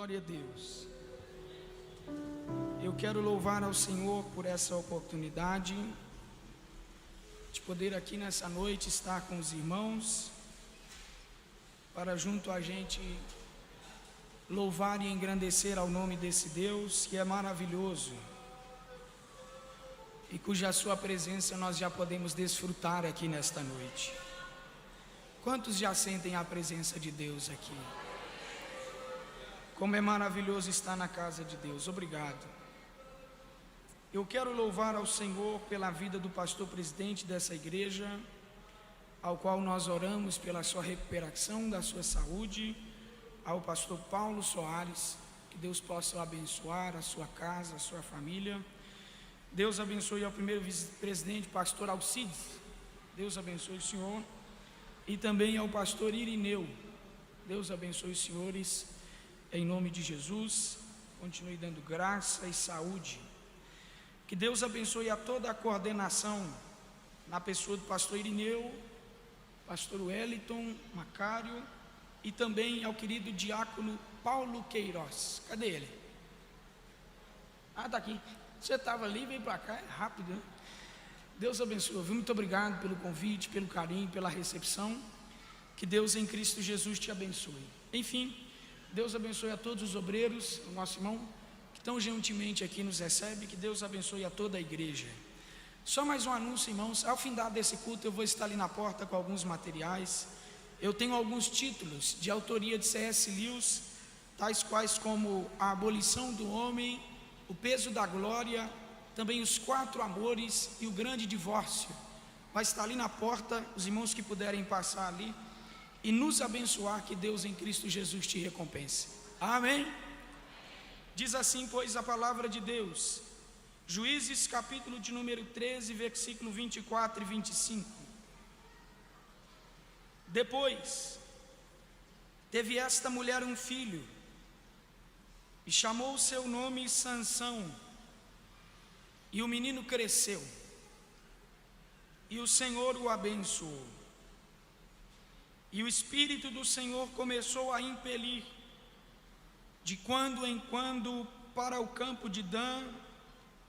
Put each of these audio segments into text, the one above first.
Glória a Deus. Eu quero louvar ao Senhor por essa oportunidade de poder aqui nessa noite estar com os irmãos, para junto a gente louvar e engrandecer ao nome desse Deus que é maravilhoso e cuja sua presença nós já podemos desfrutar aqui nesta noite. Quantos já sentem a presença de Deus aqui? Como é maravilhoso estar na casa de Deus. Obrigado. Eu quero louvar ao Senhor pela vida do pastor presidente dessa igreja, ao qual nós oramos pela sua recuperação da sua saúde, ao pastor Paulo Soares, que Deus possa abençoar a sua casa, a sua família. Deus abençoe ao primeiro vice-presidente, pastor Alcides, Deus abençoe o senhor, e também ao pastor Irineu. Deus abençoe os senhores, em nome de Jesus. Continue dando graça e saúde. Que Deus abençoe a toda a coordenação, na pessoa do pastor Irineu, pastor Wellington Macário, e também ao querido diácono Paulo Queiroz. Cadê ele? Está aqui. Você estava ali, veio para cá, é rápido, né? Deus abençoe, viu? Muito obrigado pelo convite, pelo carinho, pela recepção. Que Deus em Cristo Jesus te abençoe. Enfim, Deus abençoe a todos os obreiros, o nosso irmão, que tão gentilmente aqui nos recebe. Que Deus abençoe a toda a igreja. Só mais um anúncio, irmãos. Ao findar desse culto eu vou estar ali na porta com alguns materiais. Eu tenho alguns títulos de autoria de C.S. Lewis, tais quais como A Abolição do Homem, O Peso da Glória, também Os Quatro Amores e O Grande Divórcio. Vai estar ali na porta, os irmãos que puderem passar ali e nos abençoar. Que Deus em Cristo Jesus te recompense. Amém? Diz assim, pois, a palavra de Deus, Juízes capítulo de número 13, versículo 24 e 25. Depois teve esta mulher um filho, e chamou o seu nome Sansão. E o menino cresceu, e o Senhor o abençoou. E o Espírito do Senhor começou a impelir, de quando em quando, para o campo de Dan,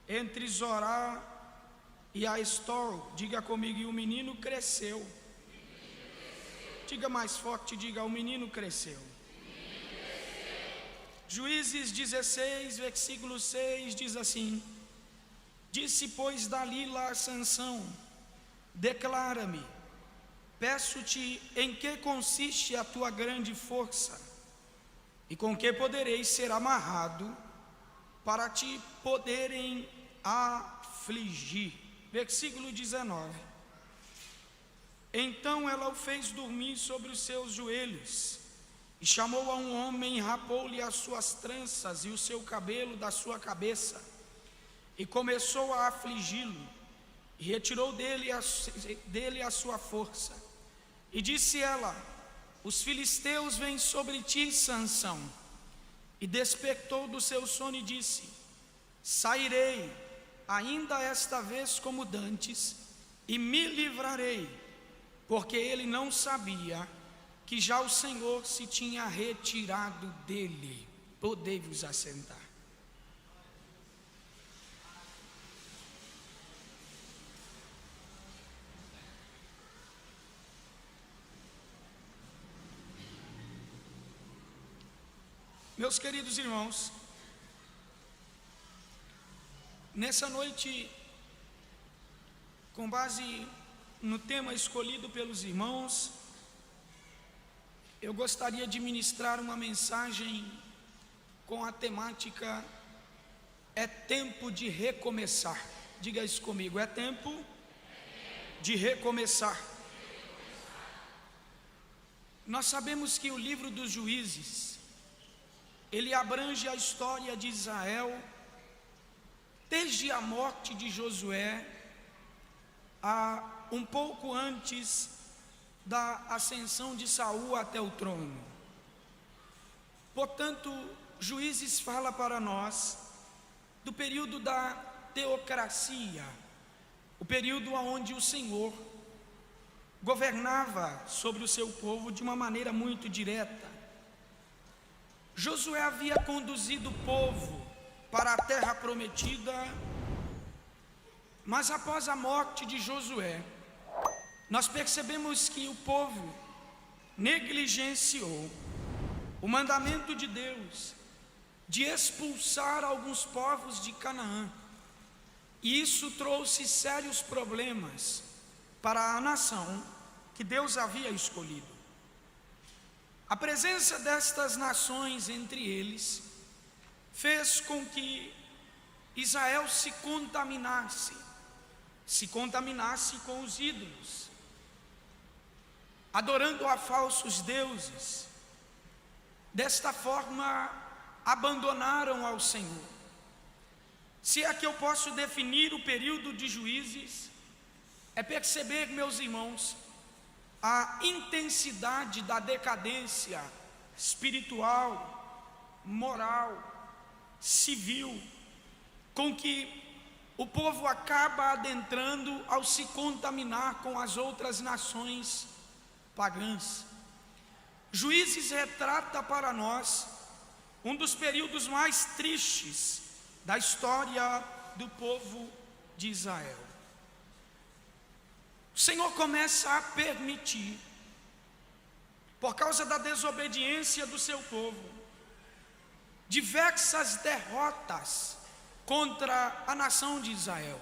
entre Zorá e a Estor. Diga comigo, e o menino cresceu. Diga mais forte, diga, o menino cresceu. Juízes 16, versículo 6, diz assim: Disse, pois, Dalila a Sansão: Declara-me, peço-te, em que consiste a tua grande força, e com que poderei ser amarrado, para te poderem afligir. Versículo 19. Então ela o fez dormir sobre os seus joelhos, e chamou a um homem, rapou-lhe as suas tranças e o seu cabelo da sua cabeça, e começou a afligi-lo, e retirou dele a sua força. E disse ela: Os filisteus vêm sobre ti, Sansão. E despertou do seu sono e disse: Sairei, ainda esta vez como dantes, e me livrarei. Porque ele não sabia que já o Senhor se tinha retirado dele. Podei-vos assentar. Meus queridos irmãos, nessa noite, com base no tema escolhido pelos irmãos, eu gostaria de ministrar uma mensagem com a temática: é tempo de recomeçar. Diga isso comigo, é tempo de recomeçar. Nós sabemos que o livro dos Juízes, ele abrange a história de Israel, desde a morte de Josué, a um pouco antes da ascensão de Saul até o trono. Portanto, Juízes fala para nós do período da teocracia, o período onde o Senhor governava sobre o seu povo de uma maneira muito direta. Josué havia conduzido o povo para a terra prometida, mas após a morte de Josué, nós percebemos que o povo negligenciou o mandamento de Deus de expulsar alguns povos de Canaã. E isso trouxe sérios problemas para a nação que Deus havia escolhido. A presença destas nações entre eles fez com que Israel se contaminasse com os ídolos, adorando a falsos deuses. Desta forma, abandonaram ao Senhor. Se é que eu posso definir o período de Juízes, é perceber, meus irmãos, a intensidade da decadência espiritual, moral, civil, com que o povo acaba adentrando ao se contaminar com as outras nações pagãs. Juízes retrata para nós um dos períodos mais tristes da história do povo de Israel. O Senhor começa a permitir, por causa da desobediência do seu povo, diversas derrotas contra a nação de Israel.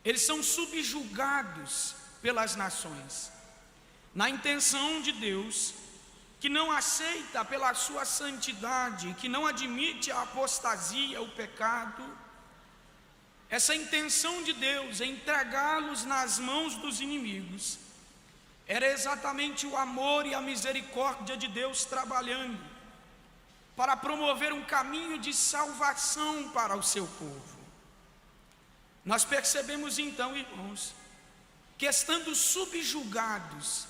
Eles são subjugados pelas nações, na intenção de Deus, que não aceita pela sua santidade, que não admite a apostasia, o pecado. Essa intenção de Deus em entregá-los nas mãos dos inimigos era exatamente o amor e a misericórdia de Deus trabalhando para promover um caminho de salvação para o seu povo. Nós percebemos então, irmãos, que estando subjugados,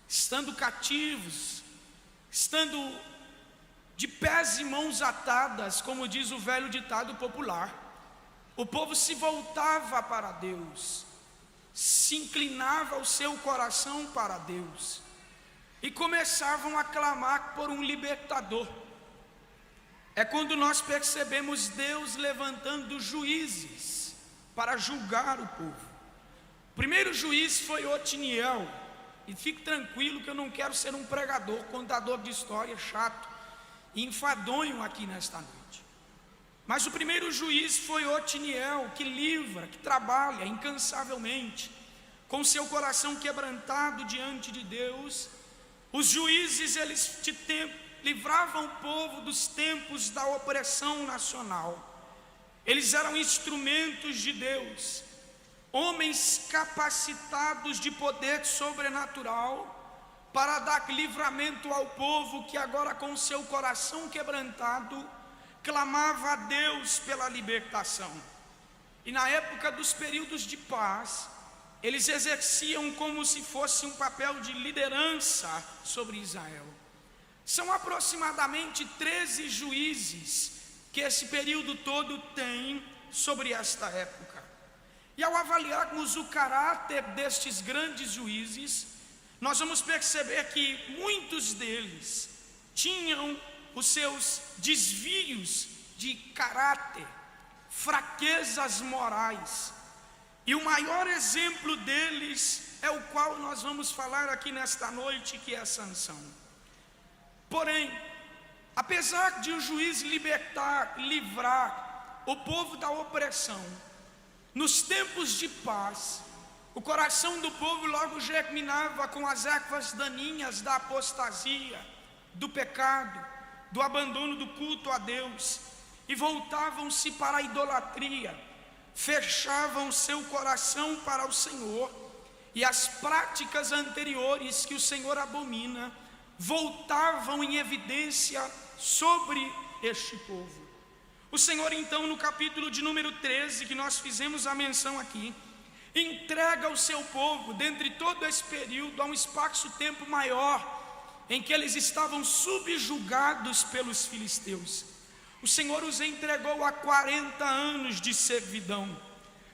estando cativos, estando de pés e mãos atadas, como diz o velho ditado popular, o povo se voltava para Deus, se inclinava o seu coração para Deus e começavam a clamar por um libertador. É quando nós percebemos Deus levantando juízes para julgar o povo. O primeiro juiz foi Otiniel, e fique tranquilo que eu não quero ser um pregador, contador de história chato e enfadonho aqui nesta noite. Mas o primeiro juiz foi Otiniel, que livra, que trabalha incansavelmente, com seu coração quebrantado diante de Deus. Os juízes, eles livravam o povo dos tempos da opressão nacional. Eles eram instrumentos de Deus, homens capacitados de poder sobrenatural, para dar livramento ao povo que agora, com seu coração quebrantado, clamava a Deus pela libertação. E na época dos períodos de paz, eles exerciam como se fosse um papel de liderança sobre Israel. São aproximadamente 13 juízes que esse período todo tem sobre esta época. E ao avaliarmos o caráter destes grandes juízes, nós vamos perceber que muitos deles tinham os seus desvios de caráter, fraquezas morais. E o maior exemplo deles é o qual nós vamos falar aqui nesta noite, que é Sansão. Porém, apesar de o juiz livrar o povo da opressão, nos tempos de paz, o coração do povo logo germinava com as ervas daninhas da apostasia, do pecado, do abandono do culto a Deus, e voltavam-se para a idolatria, fechavam seu coração para o Senhor, e as práticas anteriores que o Senhor abomina voltavam em evidência sobre este povo. O Senhor então, no capítulo de número 13, que nós fizemos a menção aqui, entrega o seu povo, dentre todo esse período, a um espaço-tempo maior, em que eles estavam subjugados pelos filisteus. O Senhor os entregou a 40 anos de servidão,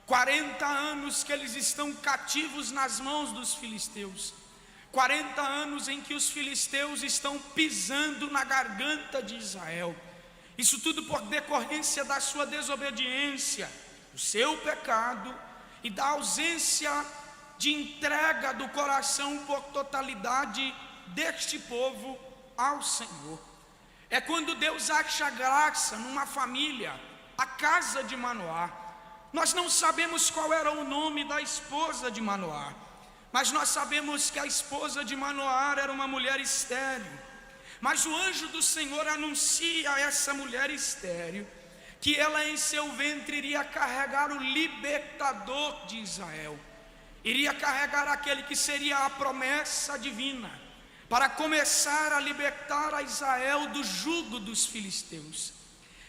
40 anos que eles estão cativos nas mãos dos filisteus, 40 anos em que os filisteus estão pisando na garganta de Israel. Isso tudo por decorrência da sua desobediência, do seu pecado e da ausência de entrega do coração por totalidade deste povo ao Senhor. É quando Deus acha graça numa família, a casa de Manoá. Nós não sabemos qual era o nome da esposa de Manoá, mas nós sabemos que a esposa de Manoá era uma mulher estéril. Mas o anjo do Senhor anuncia a essa mulher estéril que ela em seu ventre iria carregar o libertador de Israel, iria carregar aquele que seria a promessa divina, para começar a libertar a Israel do jugo dos filisteus.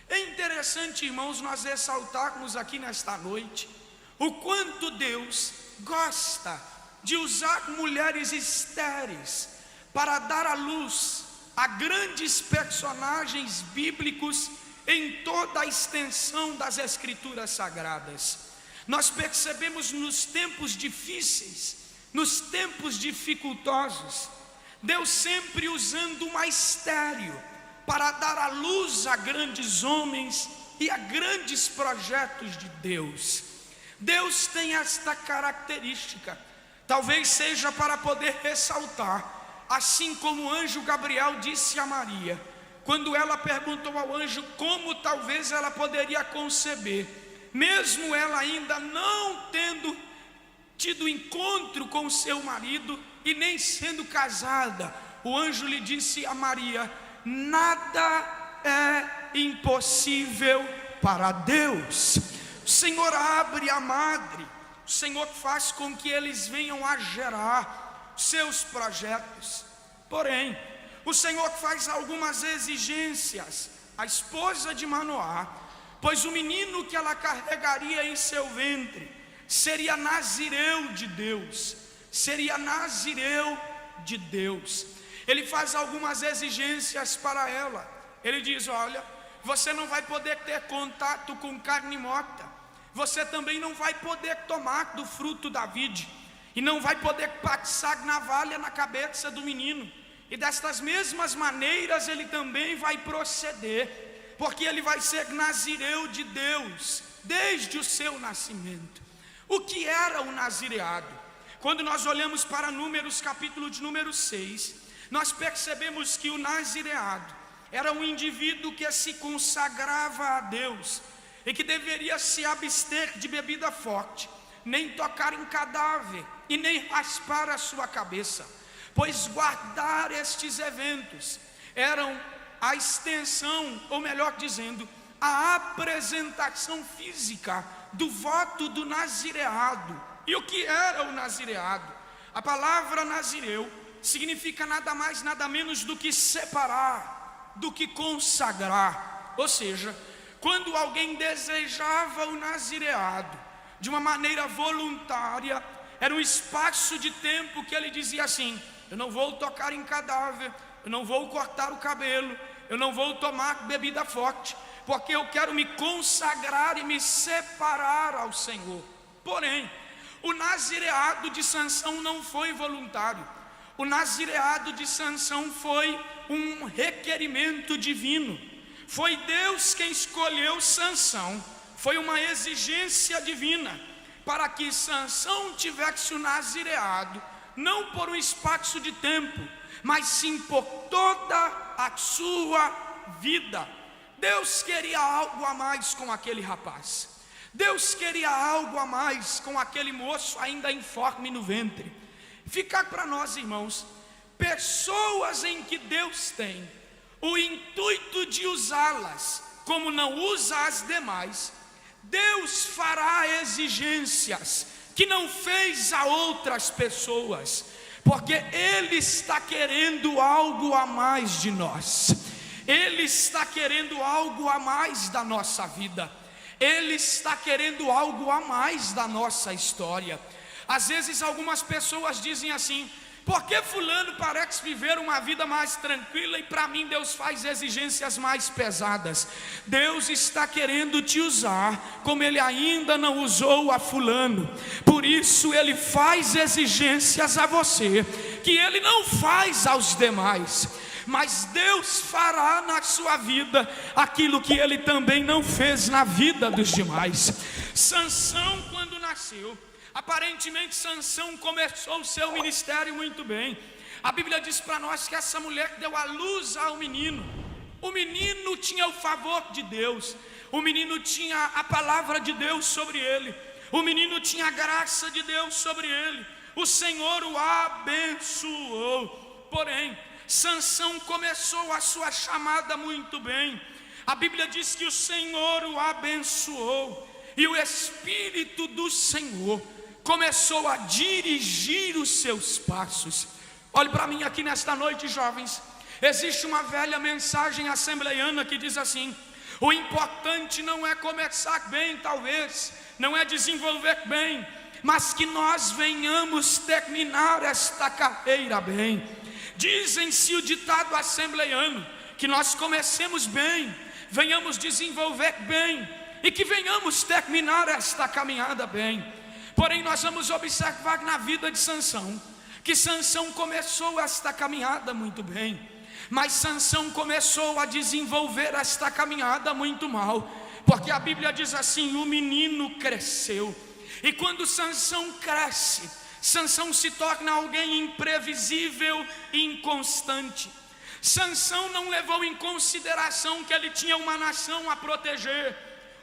É interessante, irmãos, nós ressaltarmos aqui nesta noite o quanto Deus gosta de usar mulheres estéreis para dar à luz a grandes personagens bíblicos em toda a extensão das Escrituras Sagradas. Nós percebemos nos tempos difíceis, nos tempos dificultosos, Deus sempre usando uma estéril para dar à luz a grandes homens e a grandes projetos de Deus. Deus tem esta característica, talvez seja para poder ressaltar, assim como o anjo Gabriel disse a Maria, quando ela perguntou ao anjo como talvez ela poderia conceber, mesmo ela ainda não tendo tido encontro com seu marido e nem sendo casada, o anjo lhe disse a Maria: nada é impossível para Deus. O Senhor abre a madre, o Senhor faz com que eles venham a gerar seus projetos. Porém, o Senhor faz algumas exigências à esposa de Manoá, pois o menino que ela carregaria em seu ventre seria nazireu de Deus, seria nazireu de Deus. Ele faz algumas exigências para ela. Ele diz: olha, você não vai poder ter contato com carne morta, você também não vai poder tomar do fruto da vide, e não vai poder passar navalha na cabeça do menino. E destas mesmas maneiras ele também vai proceder, porque ele vai ser nazireu de Deus desde o seu nascimento. O que era o nazireado? Quando nós olhamos para Números, capítulo de número 6, nós percebemos que o nazireado era um indivíduo que se consagrava a Deus e que deveria se abster de bebida forte, nem tocar em cadáver e nem raspar a sua cabeça, pois guardar estes eventos eram a extensão, ou melhor dizendo, a apresentação física do voto do nazireado. E o que era o nazireado? A palavra nazireu significa nada mais, nada menos do que separar, do que consagrar. Ou seja, quando alguém desejava o nazireado de uma maneira voluntária, era um espaço de tempo que ele dizia assim: eu não vou tocar em cadáver, eu não vou cortar o cabelo, eu não vou tomar bebida forte, porque eu quero me consagrar e me separar ao Senhor. Porém, o nazireado de Sansão não foi voluntário. O nazireado de Sansão foi um requerimento divino. Foi Deus quem escolheu Sansão. Foi uma exigência divina para que Sansão tivesse o nazireado, não por um espaço de tempo, mas sim por toda a sua vida. Deus queria algo a mais com aquele rapaz. Deus queria algo a mais com aquele moço ainda informe no ventre. Ficar para nós, irmãos, pessoas em que Deus tem o intuito de usá-las como não usa as demais, Deus fará exigências que não fez a outras pessoas, porque Ele está querendo algo a mais de nós. Ele está querendo algo a mais da nossa vida. Ele está querendo algo a mais da nossa história. Às vezes algumas pessoas dizem assim: Porque fulano parece viver uma vida mais tranquila e para mim Deus faz exigências mais pesadas? Deus está querendo te usar como Ele ainda não usou a fulano. Por isso Ele faz exigências a você que Ele não faz aos demais. Mas Deus fará na sua vida aquilo que Ele também não fez na vida dos demais. Sansão, quando nasceu, aparentemente Sansão começou o seu ministério muito bem. A Bíblia diz para nós que essa mulher deu à luz ao menino. O menino tinha o favor de Deus. O menino tinha a palavra de Deus sobre ele. O menino tinha a graça de Deus sobre ele. O Senhor o abençoou. Porém, Sansão começou a sua chamada muito bem. A Bíblia diz que o Senhor o abençoou. E o Espírito do Senhor começou a dirigir os seus passos. Olhe para mim aqui nesta noite, jovens. Existe uma velha mensagem assembleiana que diz assim: o importante não é começar bem, talvez, não é desenvolver bem, mas que nós venhamos terminar esta carreira bem. Dizem-se o ditado assembleiano, que nós comecemos bem, venhamos desenvolver bem, e que venhamos terminar esta caminhada bem. Porém, nós vamos observar na vida de Sansão, que Sansão começou esta caminhada muito bem, mas Sansão começou a desenvolver esta caminhada muito mal, porque a Bíblia diz assim: o menino cresceu. E quando Sansão cresce, Sansão se torna alguém imprevisível e inconstante. Sansão não levou em consideração que ele tinha uma nação a proteger,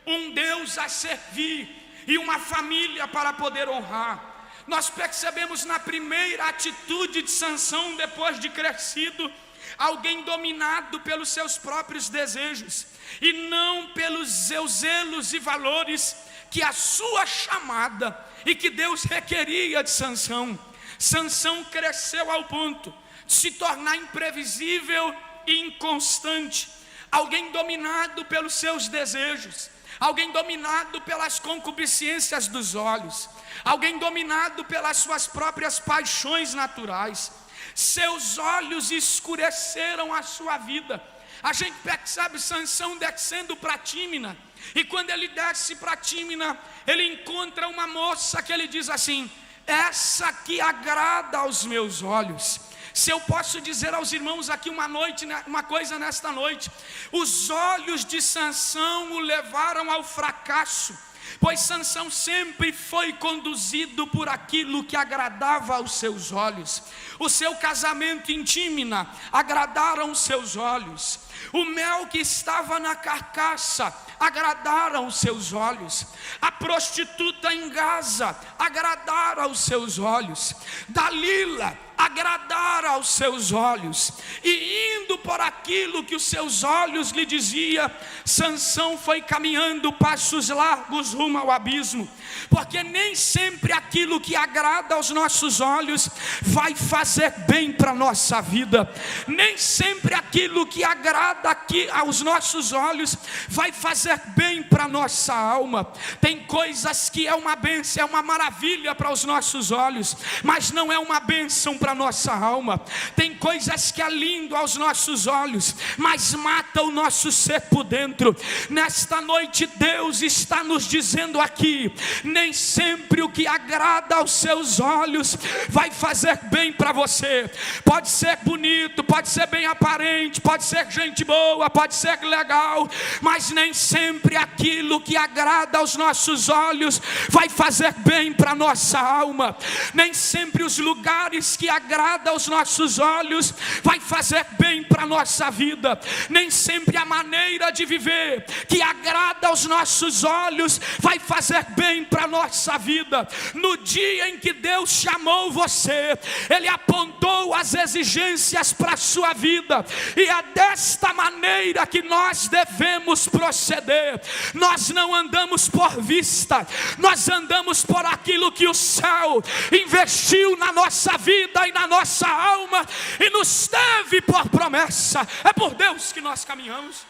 um Deus a servir e uma família para poder honrar. Nós percebemos na primeira atitude de Sansão, depois de crescido, alguém dominado pelos seus próprios desejos e não pelos seus zelos e valores que a sua chamada e que Deus requeria de Sansão. Sansão cresceu ao ponto de se tornar imprevisível e inconstante, alguém dominado pelos seus desejos, alguém dominado pelas concupiscências dos olhos, alguém dominado pelas suas próprias paixões naturais. Seus olhos escureceram a sua vida. A gente percebe Sansão descendo para Tímina, e quando ele desce para Tímina, ele encontra uma moça que ele diz assim: essa que agrada aos meus olhos. Se eu posso dizer aos irmãos aqui uma coisa nesta noite, os olhos de Sansão o levaram ao fracasso, pois Sansão sempre foi conduzido por aquilo que agradava aos seus olhos. O seu casamento em Tímina agradaram os seus olhos. O mel que estava na carcaça agradaram os seus olhos. A prostituta em Gaza agradara aos seus olhos. Dalila agradara aos seus olhos. E indo por aquilo que os seus olhos lhe dizia, Sansão foi caminhando passos largos rumo ao abismo. Porque nem sempre aquilo que agrada aos nossos olhos vai fazer bem para a nossa vida. Nem sempre aquilo que agrada aqui aos nossos olhos vai fazer bem para a nossa alma. Tem coisas que é uma bênção, é uma maravilha para os nossos olhos, mas não é uma bênção para a nossa alma. Tem coisas que é lindo aos nossos olhos, mas mata o nosso ser por dentro. Nesta noite Deus está nos dizendo aqui: nem sempre o que agrada aos seus olhos vai fazer bem para você. Pode ser bonito, pode ser bem aparente, pode ser gente boa, pode ser legal, mas nem sempre aquilo que agrada aos nossos olhos vai fazer bem para a nossa alma. Nem sempre os lugares que agradam aos nossos olhos vai fazer bem para a nossa vida. Nem sempre a maneira de viver que agrada aos nossos olhos vai fazer bem para a nossa vida. No dia em que Deus chamou você, Ele apontou as exigências para a sua vida, e é desta maneira que nós devemos proceder. Nós não andamos por vista, nós andamos por aquilo que o céu investiu na nossa vida e na nossa alma, e nos teve por promessa. É por Deus que nós caminhamos.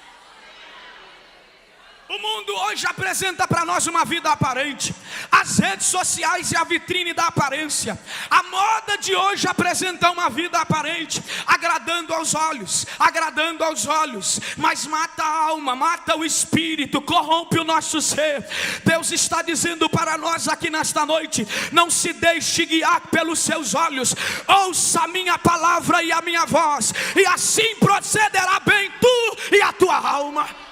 O mundo hoje apresenta para nós uma vida aparente. As redes sociais e a vitrine da aparência. A moda de hoje apresenta uma vida aparente, agradando aos olhos, mas mata a alma, mata o espírito, corrompe o nosso ser. Deus está dizendo para nós aqui nesta noite: não se deixe guiar pelos seus olhos, ouça a minha palavra e a minha voz, e assim procederá bem tu e a tua alma.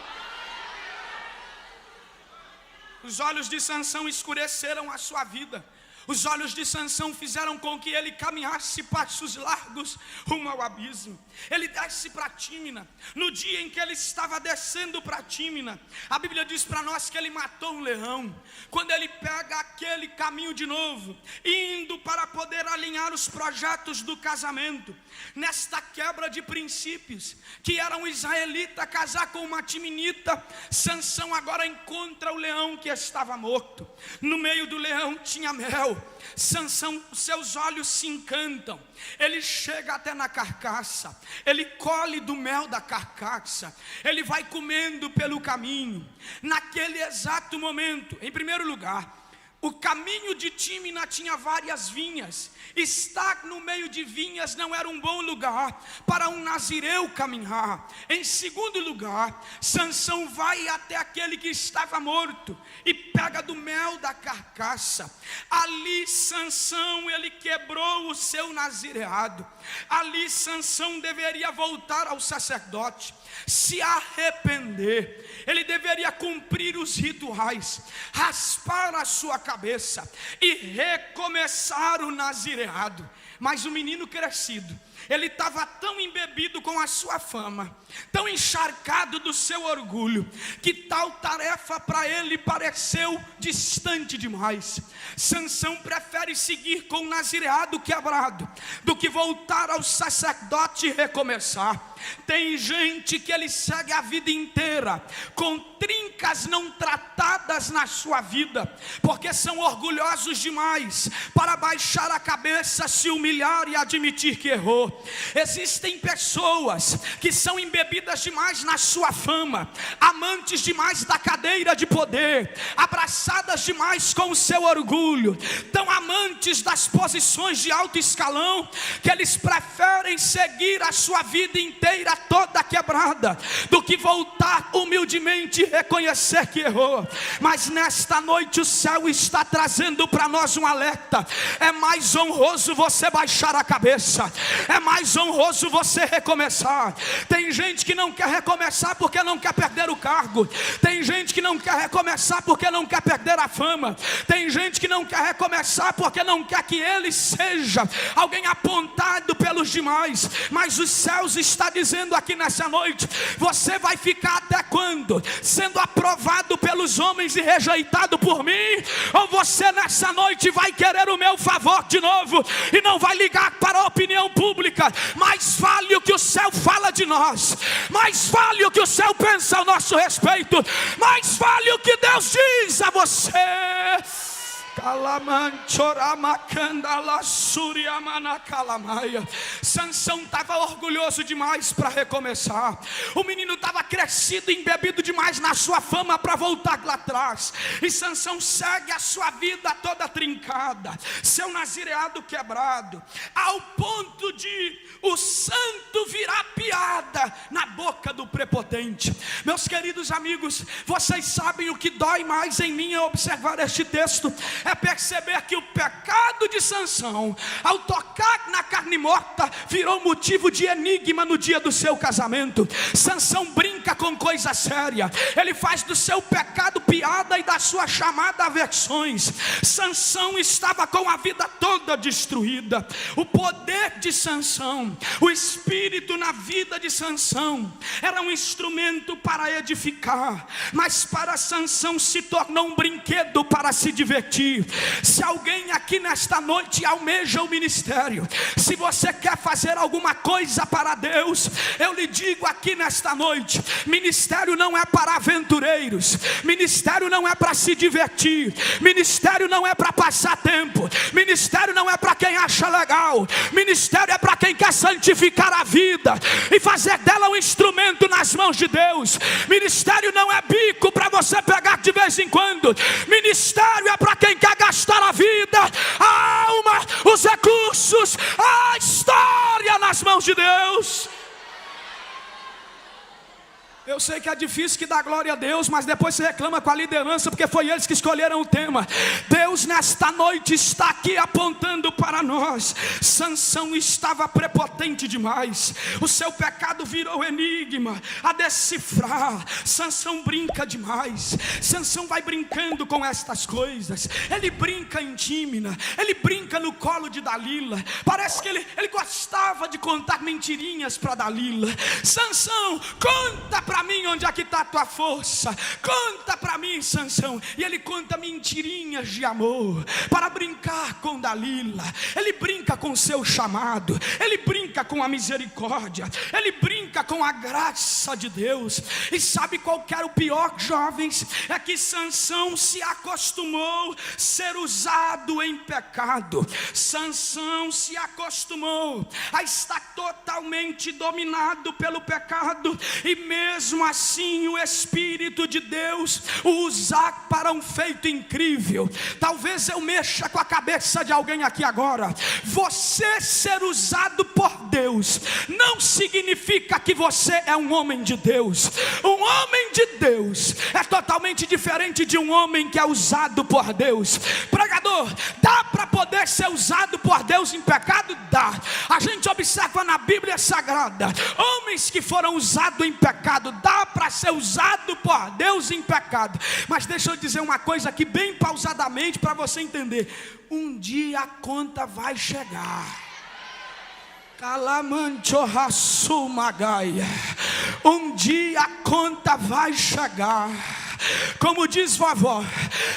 Os olhos de Sansão escureceram a sua vida. Os olhos de Sansão fizeram com que ele caminhasse passos largos rumo ao abismo. Ele desce para Tímina. No dia em que ele estava descendo para Tímina, a Bíblia diz para nós que ele matou um leão. Quando ele pega aquele caminho de novo, indo para poder alinhar os projetos do casamento, nesta quebra de princípios, que era um israelita casar com uma timinita, Sansão agora encontra o leão que estava morto. No meio do leão tinha mel. Sansão, seus olhos se encantam. Ele chega até na carcaça, ele colhe do mel da carcaça, ele vai comendo pelo caminho. Naquele exato momento, em primeiro lugar, o caminho de Tímina tinha várias vinhas. Estar no meio de vinhas não era um bom lugar para um nazireu caminhar. Em segundo lugar, Sansão vai até aquele que estava morto e pega do mel da carcaça. Ali Sansão, ele quebrou o seu nazireado. Ali Sansão deveria voltar ao sacerdote, se arrepender. Ele deveria cumprir os rituais, raspar a sua cabeça e recomeçar o nazireado. Mas o menino crescido, ele estava tão embebido com a sua fama, tão encharcado do seu orgulho, que tal tarefa para ele pareceu distante demais. Sansão prefere seguir com o nazireado quebrado do que voltar ao sacerdote e recomeçar. Tem gente que ele segue a vida inteira com trincas não tratadas na sua vida, porque são orgulhosos demais para baixar a cabeça, se humilhar e admitir que errou. Existem pessoas que são embebidas demais na sua fama, amantes demais da cadeira de poder, abraçadas demais com o seu orgulho, tão amantes das posições de alto escalão, que eles preferem seguir a sua vida inteira toda quebrada, do que voltar humildemente e reconhecer que errou. Mas nesta noite o céu está trazendo para nós um alerta: é mais honroso você baixar a cabeça, é mais honroso você recomeçar. Tem gente que não quer recomeçar porque não quer perder o cargo. Tem gente que não quer recomeçar porque não quer perder a fama. Tem gente que não quer recomeçar porque não quer que ele seja alguém apontado pelos demais. Mas os céus está dizendo aqui nessa noite: você vai ficar até quando? Sendo aprovado pelos homens e rejeitado por mim? Ou você nessa noite vai querer o meu favor de novo e não vai ligar para a opinião pública? Mais vale o que o céu fala de nós, mais vale o que o céu pensa ao nosso respeito, mais vale o que Deus diz a você. Sansão estava orgulhoso demais para recomeçar. O menino estava crescido e embebido demais na sua fama para voltar lá atrás. E Sansão segue a sua vida toda trincada, seu nazireado quebrado, ao ponto de o santo virar piada na boca do prepotente. Meus queridos amigos, vocês sabem o que dói mais em mim ao observar este texto? É perceber que o pecado de Sansão, ao tocar na carne morta, virou motivo de enigma no dia do seu casamento. Sansão brinca com coisa séria, ele faz do seu pecado piada e da sua chamada aversões. Sansão estava com a vida toda destruída. O poder de Sansão, o espírito na vida de Sansão, era um instrumento para edificar, mas para Sansão se tornou um brinquedo para se divertir. divertir. Se alguém aqui nesta noite almeja o ministério, se você quer fazer alguma coisa para Deus, eu lhe digo aqui nesta noite: ministério não é para aventureiros, ministério não é para se divertir, ministério não é para passar tempo, ministério não é para quem acha legal, ministério é para quem quer santificar a vida e fazer dela um instrumento nas mãos de Deus. Ministério não é bico para você pegar de vez em quando, ministério é para quem quer gastar a vida, a alma, os recursos, a história nas mãos de Deus. Eu sei que é difícil que dá glória a Deus, mas depois você reclama com a liderança, porque foi eles que escolheram o tema. Deus nesta noite está aqui apontando para nós. Sansão estava prepotente demais, o seu pecado virou enigma a decifrar. Sansão brinca demais, Sansão vai brincando com estas coisas. Ele brinca em Tímina, ele brinca no colo de Dalila. Parece que ele gostava de contar mentirinhas para Dalila. Sansão, conta para mim onde é que está a tua força, conta para mim, Sansão. E ele conta mentirinhas de amor para brincar com Dalila. Ele brinca com o seu chamado, ele brinca com a misericórdia, ele brinca com a graça de Deus. E sabe qual que era o pior, jovens? É que Sansão se acostumou a ser usado em pecado. Sansão se acostumou a estar totalmente dominado pelo pecado, e mesmo assim o Espírito de Deus o usar para um feito incrível. Talvez eu mexa com a cabeça de alguém aqui agora. Você ser usado por Deus não significa que você é um homem de Deus. Um homem de Deus é totalmente diferente de um homem que é usado por Deus. Pregador, dá para poder ser usado por Deus em pecado? Dá. A gente observa na Bíblia Sagrada homens que foram usados em pecado. Dá para ser usado por Deus em pecado. Mas deixa eu dizer uma coisa aqui bem pausadamente para você entender. Um dia a conta vai chegar. Um dia a conta vai chegar. Como diz vovó,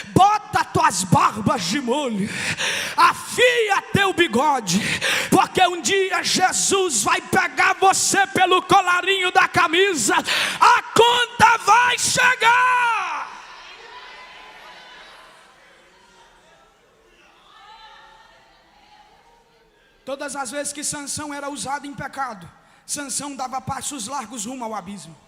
bota tuas barbas de molho, afia teu bigode, porque um dia Jesus vai pegar você pelo colarinho da camisa. A conta vai chegar. Todas as vezes que Sansão era usado em pecado, Sansão dava passos largos rumo ao abismo.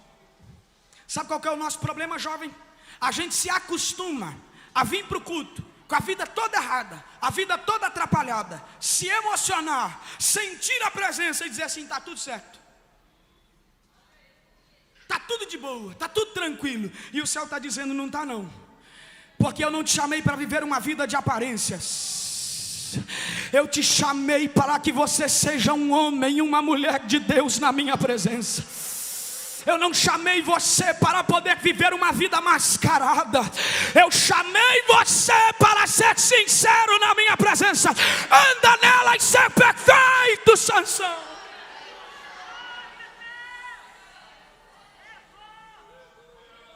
Sabe qual que é o nosso problema, jovem? A gente se acostuma a vir para o culto com a vida toda errada, a vida toda atrapalhada, se emocionar, sentir a presença e dizer assim: está tudo certo, está tudo de boa, está tudo tranquilo. E o céu está dizendo: não está não, porque eu não te chamei para viver uma vida de aparências. Eu te chamei para que você seja um homem e uma mulher de Deus na minha presença. Eu não chamei você para poder viver uma vida mascarada. Eu chamei você para ser sincero na minha presença. Anda nela e ser perfeito, Sansão.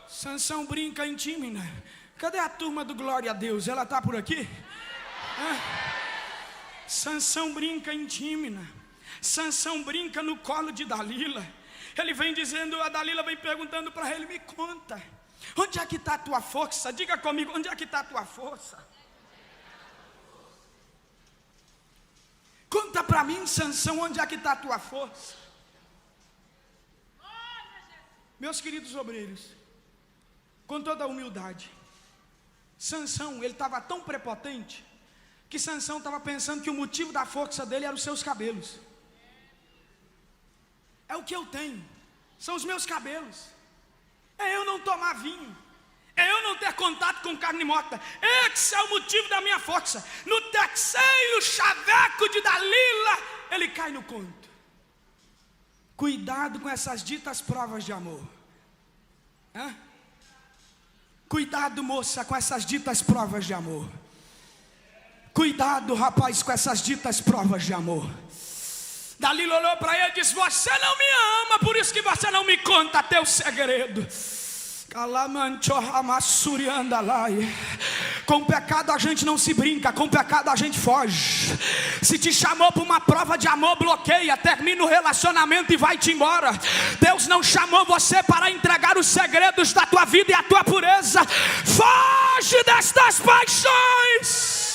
Sansão brinca em Tímina. Cadê a turma do Glória a Deus? Ela está por aqui? Sansão brinca em Tímina. Sansão brinca no colo de Dalila. Ele vem dizendo, a Dalila vem perguntando para ele: me conta, onde é que está a tua força? Diga comigo, onde é que está a tua força? Conta para mim, Sansão, onde é que está a tua força? Meus queridos obreiros, com toda a humildade, Sansão, ele estava tão prepotente, que Sansão estava pensando que o motivo da força dele eram os seus cabelos. É o que eu tenho, são os meus cabelos. É eu não tomar vinho, é eu não ter contato com carne morta. Esse é o motivo da minha força. No terceiro chaveco de Dalila, ele cai no conto. Cuidado com essas ditas provas de amor. Cuidado, moça, com essas ditas provas de amor. Cuidado, rapaz, com essas ditas provas de amor. Dalila olhou para ele e disse: você não me ama, por isso que você não me conta Com o pecado a gente não se brinca, com o pecado a gente foge. Se te chamou para uma prova de amor, bloqueia, termina o relacionamento e vai-te embora. Deus não chamou você para entregar os segredos da tua vida e a tua pureza. Foge destas paixões.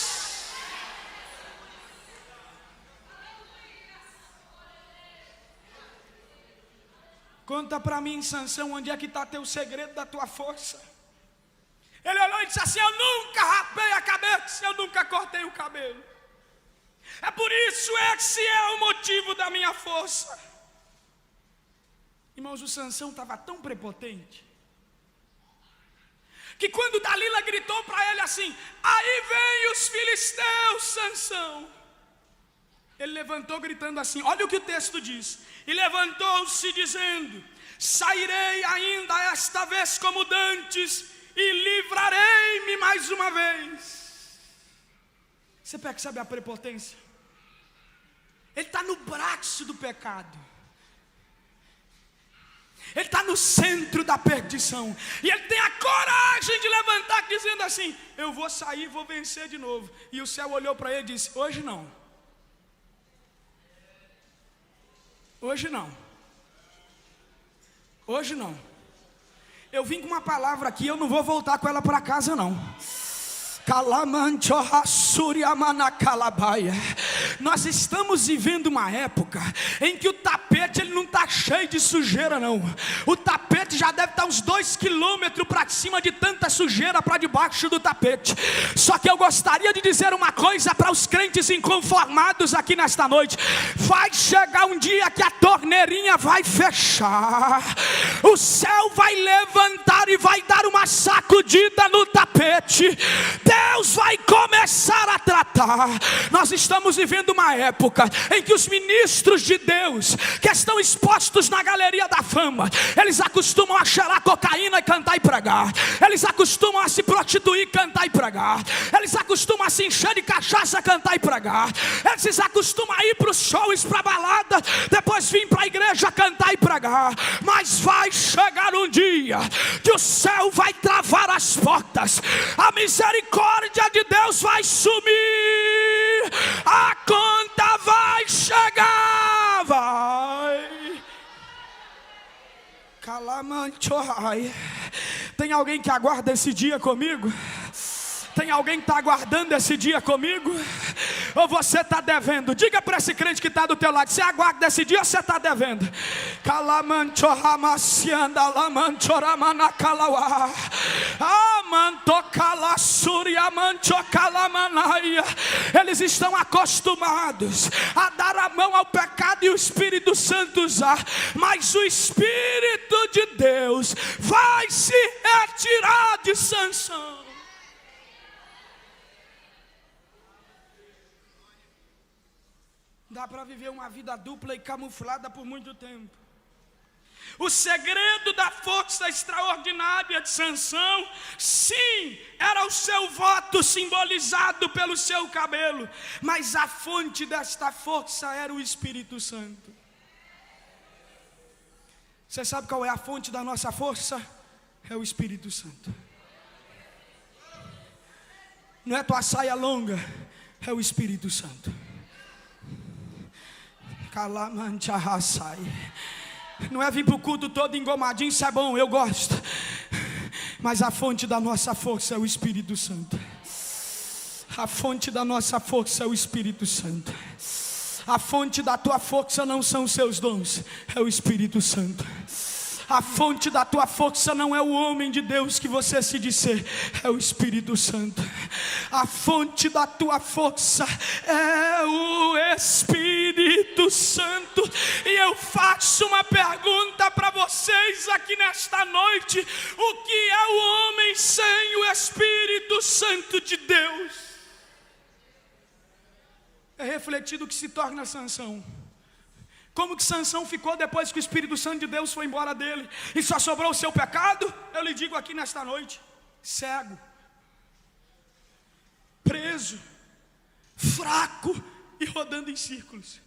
Conta para mim, Sansão, onde é que está teu segredo da tua força? Ele olhou e disse assim: eu nunca rapei a cabeça, eu nunca cortei o cabelo. É por isso, esse é o motivo da minha força. Irmãos, o Sansão estava tão prepotente, que quando Dalila gritou para ele assim: aí vem os filisteus, Sansão, ele levantou gritando assim, olha o que o texto diz: e levantou-se dizendo: sairei ainda esta vez como dantes, e livrarei-me mais uma vez. Você percebe a prepotência? Ele está no braço do pecado, ele está no centro da perdição, e ele tem a coragem de levantar dizendo assim: eu vou sair, vou vencer de novo. E o céu olhou para ele e disse: hoje não. Hoje não. Hoje não. Eu vim com uma palavra aqui, eu não vou voltar com ela para casa não. Nós estamos vivendo uma época em que o tapete ele não está cheio de sujeira não. O tapete já deve estar uns 2 quilômetros para cima de tanta sujeira para debaixo do tapete. Só que eu gostaria de dizer uma coisa para os crentes inconformados aqui nesta noite: vai chegar um dia que a torneirinha vai fechar, o céu vai levantar e vai dar uma sacudida no tapete. Deus vai começar a tratar. Nós estamos vivendo uma época em que os ministros de Deus que estão expostos na galeria da fama, eles acostumam a cheirar cocaína e cantar e pregar. Eles acostumam a se prostituir, cantar e pregar. Eles acostumam a se encher de cachaça, cantar e pregar. Eles acostumam a ir para os shows, para a balada, depois vir para a igreja cantar e pregar. Mas vai chegar um dia que o céu vai travar as portas, a misericórdia de Deus vai sumir, a conta vai chegar, vai. Calamanchoai. Tem alguém que aguarda esse dia comigo? Tem alguém que está aguardando esse dia comigo? Ou você está devendo? Diga para esse crente que está do teu lado: você aguarda esse dia ou você está devendo? Eles estão acostumados a dar a mão ao pecado e o Espírito Santo usar, mas o Espírito de Deus vai se retirar de Sansão. Dá para viver uma vida dupla e camuflada por muito tempo. O segredo da força extraordinária de Sansão, sim, era o seu voto simbolizado pelo seu cabelo, mas a fonte desta força era o Espírito Santo. Você sabe qual é a fonte da nossa força? É o Espírito Santo. Não é tua saia longa, é o Espírito Santo. Não é vir para o culto todo engomadinho, isso é bom, eu gosto. Mas a fonte da nossa força é o Espírito Santo. A fonte da nossa força é o Espírito Santo. A fonte da tua força não são os seus dons, é o Espírito Santo. A fonte da tua força não é o homem de Deus que você se disser, é o Espírito Santo. A fonte da tua força é o Espírito Santo. E eu faço uma pergunta para vocês aqui nesta noite: o que é o homem sem o Espírito Santo de Deus? É refletido o que se torna Sansão. Como que Sansão ficou depois que o Espírito Santo de Deus foi embora dele e só sobrou o seu pecado? Eu lhe digo aqui nesta noite: cego, preso, fraco e rodando em círculos.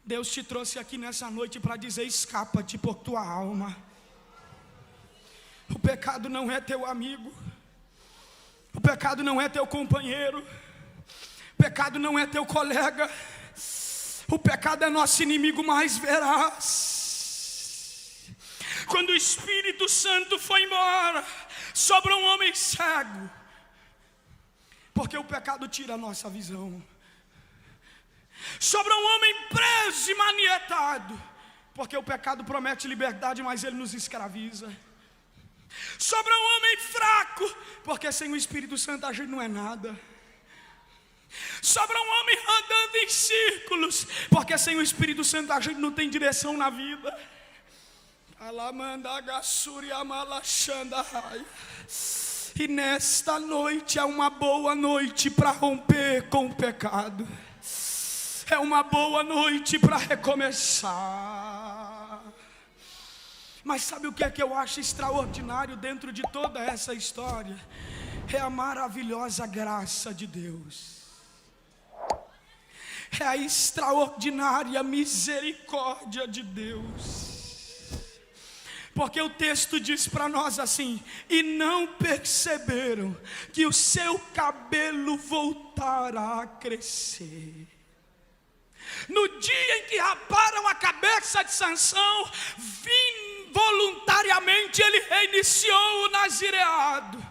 Deus te trouxe aqui nessa noite para dizer: escapa-te por tua alma. O pecado não é teu amigo. O pecado não é teu companheiro. O pecado não é teu colega. O pecado é nosso inimigo mais veraz. Quando o Espírito Santo foi embora, sobrou um homem cego. Porque o pecado tira a nossa visão. Sobrou um homem preso e manietado. Porque o pecado promete liberdade, mas ele nos escraviza. Sobra um homem fraco, porque sem o Espírito Santo a gente não é nada. Sobra um homem andando em círculos, porque sem o Espírito Santo a gente não tem direção na vida. E nesta noite é uma boa noite para romper com o pecado. É uma boa noite para recomeçar. Mas sabe o que é que eu acho extraordinário dentro de toda essa história? É a maravilhosa graça de Deus. É a extraordinária misericórdia de Deus. Porque o texto diz para nós assim: e não perceberam que o seu cabelo voltará a crescer. No dia em que raparam a cabeça de Sansão, voluntariamente ele reiniciou o nazireado.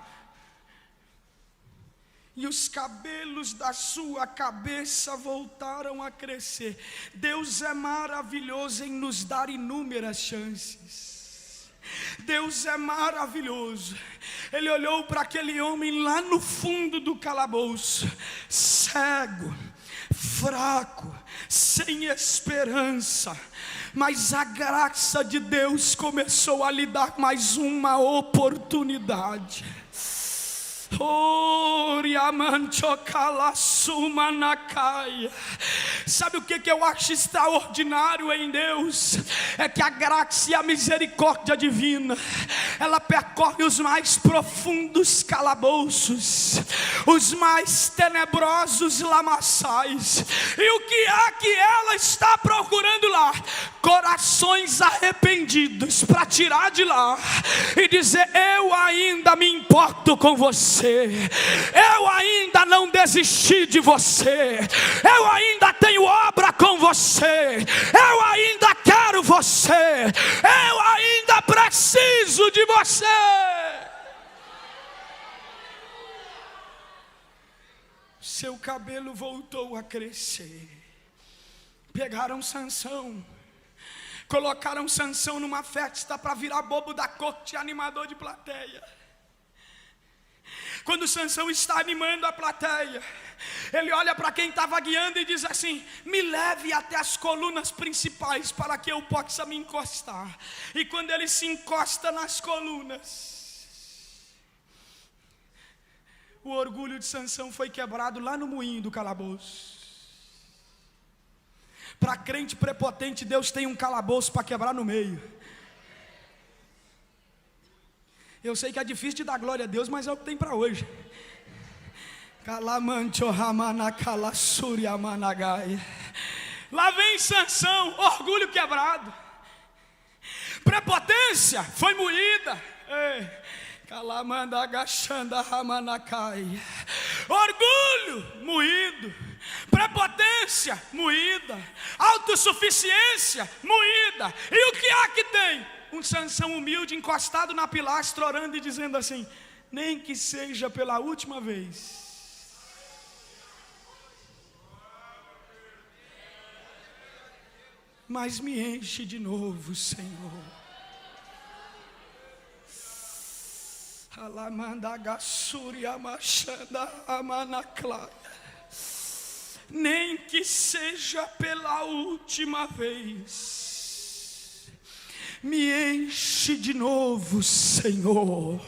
E os cabelos da sua cabeça voltaram a crescer. Deus é maravilhoso em nos dar inúmeras chances. Deus é maravilhoso. Ele olhou para aquele homem lá no fundo do calabouço, cego, fraco, sem esperança, mas a graça de Deus começou a lhe dar mais uma oportunidade. Sabe o que eu acho extraordinário em Deus? É que a graça e a misericórdia divina, ela percorre os mais profundos calabouços, os mais tenebrosos lamaçais. E o que é que ela está procurando lá? Corações arrependidos para tirar de lá e dizer: eu ainda me importo com você, eu ainda não desisti de você, eu ainda tenho obra com você, eu ainda quero você, eu ainda preciso de você. Seu cabelo voltou a crescer. Pegaram Sansão, colocaram Sansão numa festa para virar bobo da corte, animador de plateia. Quando Sansão está animando a plateia, ele olha para quem estava guiando e diz assim: me leve até as colunas principais para que eu possa me encostar. E quando ele se encosta nas colunas, o orgulho de Sansão foi quebrado lá no moinho do calabouço. Para crente prepotente, Deus tem um calabouço para quebrar no meio. Eu sei que é difícil de dar glória a Deus, mas é o que tem para hoje. Lá vem Sansão, orgulho quebrado, prepotência foi moída. Orgulho moído, prepotência moída, autossuficiência moída. E o que há que tem? Um Sansão humilde encostado na pilastra, orando e dizendo assim: nem que seja pela última vez, mas me enche de novo, Senhor. Nem que seja pela última vez, me enche de novo, Senhor.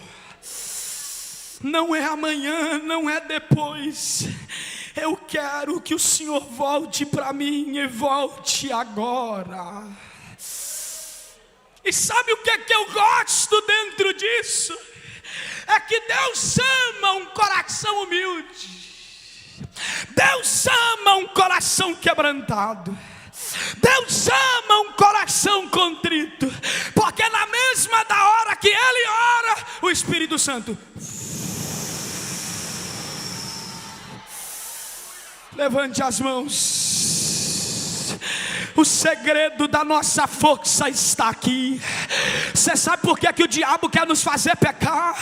Não é amanhã, não é depois. Eu quero que o Senhor volte para mim e volte agora. E sabe o que é que eu gosto dentro disso? É que Deus ama um coração humilde. Deus ama um coração quebrantado. Deus ama um coração contrito. Porque na mesma da hora que ele ora, Santo. Levante as mãos. O segredo da nossa força está aqui. Você sabe por que o diabo quer nos fazer pecar?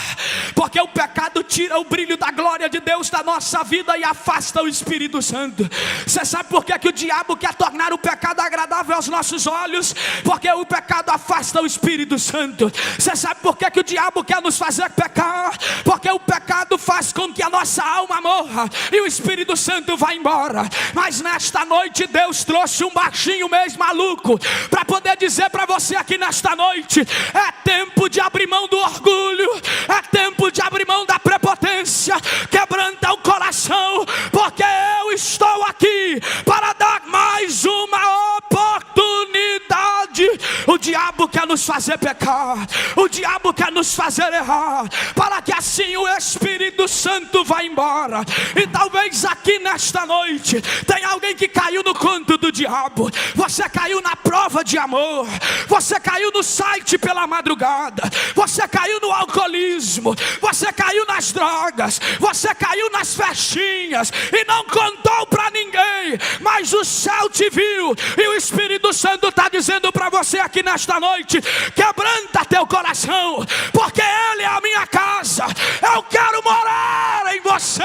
Porque o pecado tira o brilho da glória de Deus da nossa vida e afasta o Espírito Santo. Você sabe por que o diabo quer tornar o pecado agradável aos nossos olhos? Porque o pecado afasta o Espírito Santo. Você sabe por que o diabo quer nos fazer pecar? Porque o pecado faz com que a nossa alma morra e o Espírito Santo vá embora. Mas nesta noite Deus trouxe um baixinho mesmo maluco para poder dizer para você aqui nesta noite: é tempo de abrir mão do orgulho, é tempo de abrir mão da prepotência. Quebranta o coração, porque eu estou aqui para dar mais uma oportunidade. O diabo quer nos fazer pecar, o diabo quer nos fazer errar, para que assim o Espírito Santo vá embora. E talvez aqui nesta noite tem alguém que caiu no conto do diabo. Você caiu na prova de amor, você caiu no site pela madrugada, você caiu no alcoolismo, você caiu nas drogas, você caiu nas festinhas e não contou para ninguém, mas o céu te viu e o Espírito Santo está dizendo para você aqui nesta noite: quebranta teu coração, porque Ele é a minha casa, eu quero morar em você.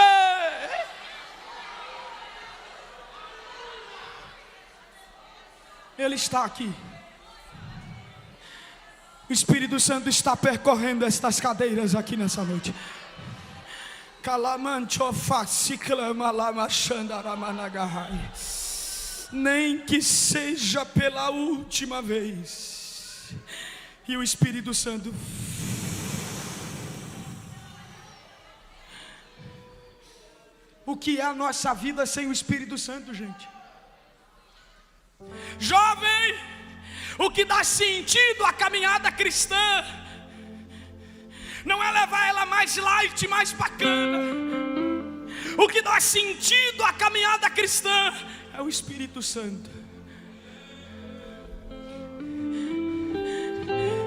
Ele está aqui. O Espírito Santo está percorrendo estas cadeiras aqui nessa noite. Nem que seja pela última vez. E o Espírito Santo. O que é a nossa vida sem o Espírito Santo, gente? Jovem, o que dá sentido à caminhada cristã não é levar ela mais light, mais bacana. O que dá sentido à caminhada cristã é o Espírito Santo.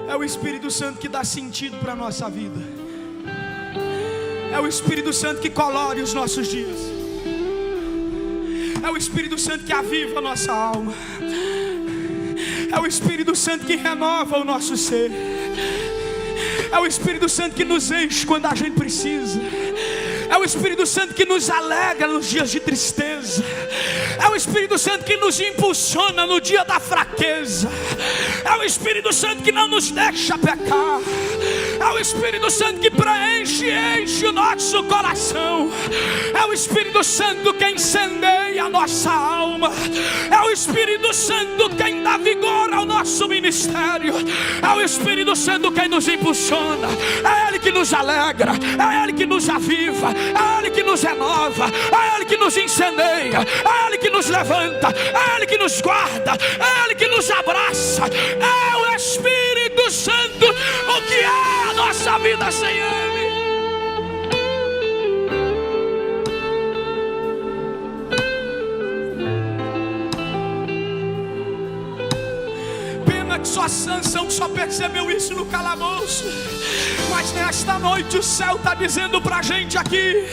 É o Espírito Santo que dá sentido para a nossa vida. É o Espírito Santo que colore os nossos dias. É o Espírito Santo que aviva a nossa alma. É o Espírito Santo que renova o nosso ser. É o Espírito Santo que nos enche quando a gente precisa. É o Espírito Santo que nos alegra nos dias de tristeza. É o Espírito Santo que nos impulsiona no dia da fraqueza. É o Espírito Santo que não nos deixa pecar. É o Espírito Santo que preenche e enche o nosso coração. É o Espírito Santo que incendeia a nossa alma. É o Espírito Santo quem dá vigor ao nosso ministério. É o Espírito Santo quem nos impulsiona. É Ele que nos alegra. É Ele que nos aviva. É Ele que nos renova. É Ele que nos incendeia. É Ele que nos levanta. É Ele que nos guarda. É Ele que nos abraça. É o Espírito Santo. O que é a nossa vida sem Ele? Pena que só Sansão só percebeu isso no calabouço. Mas nesta noite o céu está dizendo para a gente aqui: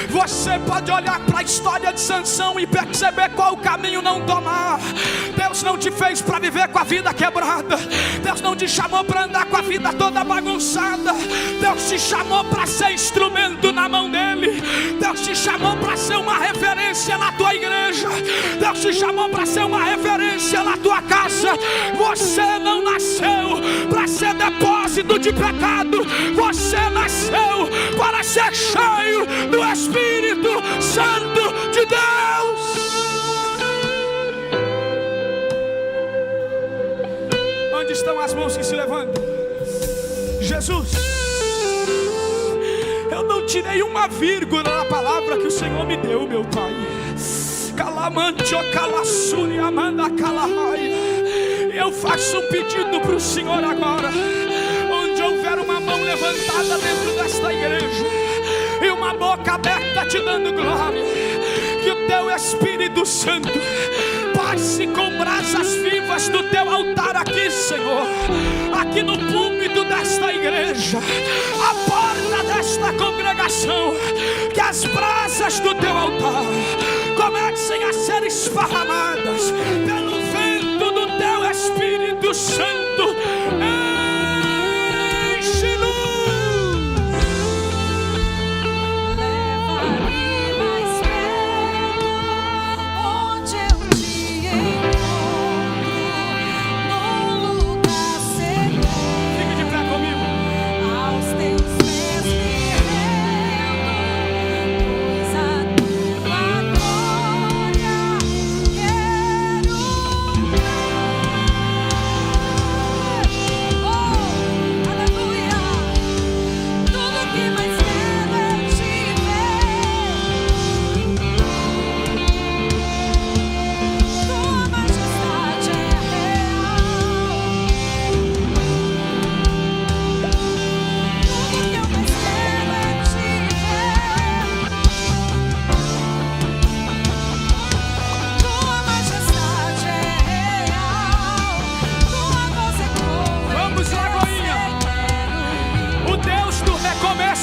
você pode olhar para a história de Sansão e perceber qual caminho não tomar. Deus não te fez para viver com a vida quebrada. Deus não te chamou para andar com a vida toda bagunçada. Deus te chamou para ser instrumento na mão dele. Deus te chamou para ser uma referência na tua igreja. Deus te chamou para ser uma referência na tua casa. Você não nasceu para ser depósito de pecado. Você nasceu para ser cheio do Espírito Santo de Deus. Onde estão as mãos que se levantam? Jesus, eu não tirei uma vírgula na palavra que o Senhor me deu, meu Pai. Eu faço um pedido para o Senhor agora. Onde houver uma mão levantada dentro desta igreja e uma boca aberta te dando glória, que o teu Espírito Santo passe com brasas vivas do teu altar aqui, Senhor, aqui no púlpito desta igreja. A porta nesta congregação, que as brasas do teu altar comecem a ser esparramadas pelo vento do teu Espírito Santo.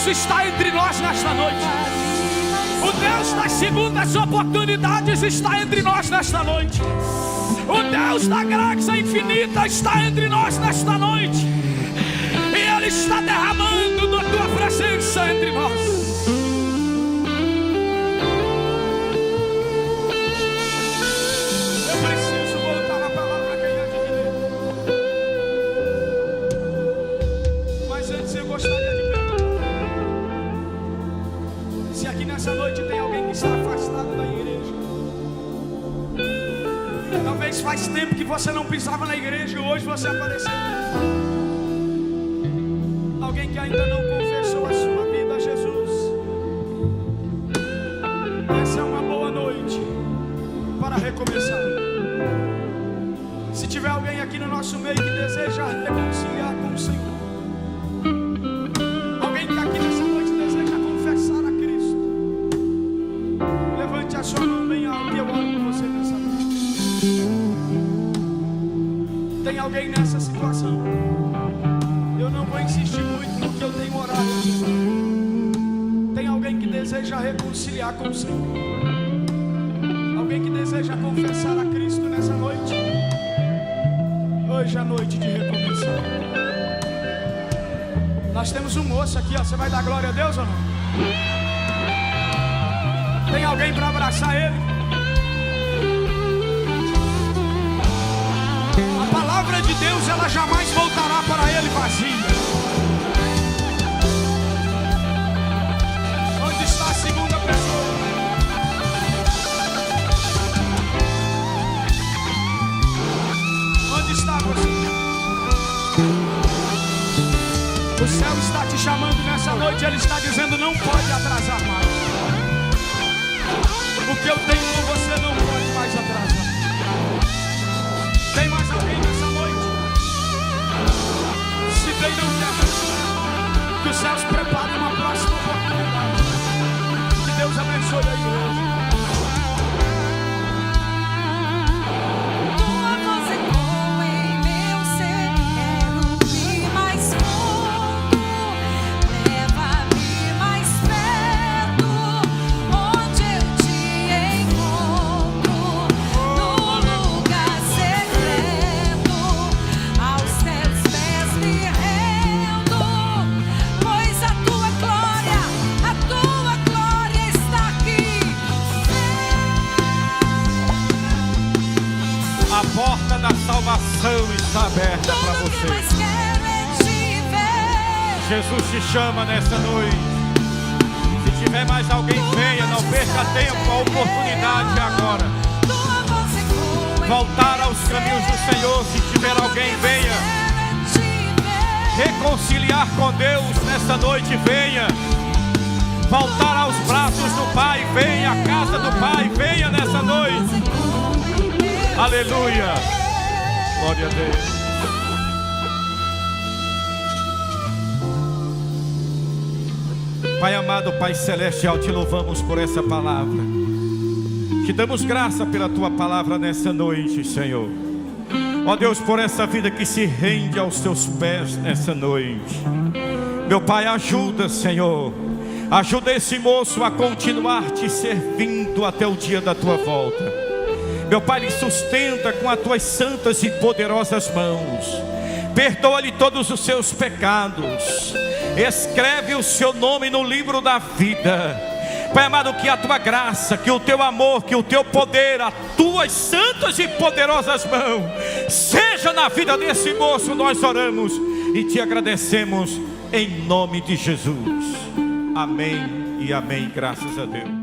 Está entre nós nesta noite. O Deus das segundas oportunidades está entre nós nesta noite. O Deus da graça infinita está entre nós nesta noite. E Ele está derramando da tua presença entre nós. Eu preciso voltar a palavra que eu te dei. Mas antes eu gostaria de se aqui nessa noite tem alguém que está afastado da igreja. Talvez faz tempo que você não pisava na igreja e hoje você apareceu. Alguém que ainda não confessou a sua vida a Jesus. Essa é uma boa noite para recomeçar. Se tiver alguém aqui no nosso meio que deseja reconciliar com o Senhor, alguém que aqui nessa noite deseja confessar a Cristo, levante a sua mão bem alto e eu oro por você nessa noite. Tem alguém nessa situação? Eu não vou insistir muito no que eu tenho orado. Tem alguém que deseja reconciliar com o Senhor? Alguém que deseja confessar a Cristo nessa noite? Hoje é a noite de recomeçar. Nós temos um moço aqui, ó. Você vai dar glória a Deus ou não? Tem alguém para abraçar ele? A palavra de Deus, ela jamais voltará para ele vazia. Onde está a segunda pessoa? Onde está você? O céu está te chamando nessa noite. Ele está dizendo: não pode atrasar mais. O que eu tenho com você não pode mais atrasar. Tem mais alguém nessa noite? Se tem, não quer, que os céus preparem uma próxima oportunidade. Que Deus abençoe a igreja. A porta da salvação está aberta para você. Jesus te chama nessa noite. Se tiver mais alguém, venha. Não perca tempo, a oportunidade agora. Voltar aos caminhos do Senhor. Se tiver alguém, venha. Reconciliar com Deus nessa noite, venha. Voltar aos braços do Pai, venha. À casa do Pai, venha nessa noite. Aleluia, glória a Deus. Pai amado, Pai celestial, te louvamos por essa palavra. Te damos graça pela tua palavra nessa noite, Senhor. Ó Deus, por essa vida que se rende aos teus pés nessa noite. Meu Pai, ajuda, Senhor, ajuda esse moço a continuar te servindo até o dia da tua volta. Meu Pai, lhe sustenta com as tuas santas e poderosas mãos. Perdoa-lhe todos os seus pecados. Escreve o seu nome no livro da vida. Pai amado, que a tua graça, que o teu amor, que o teu poder, as tuas santas e poderosas mãos seja na vida desse moço. Nós oramos e te agradecemos em nome de Jesus. Amém e amém. Graças a Deus.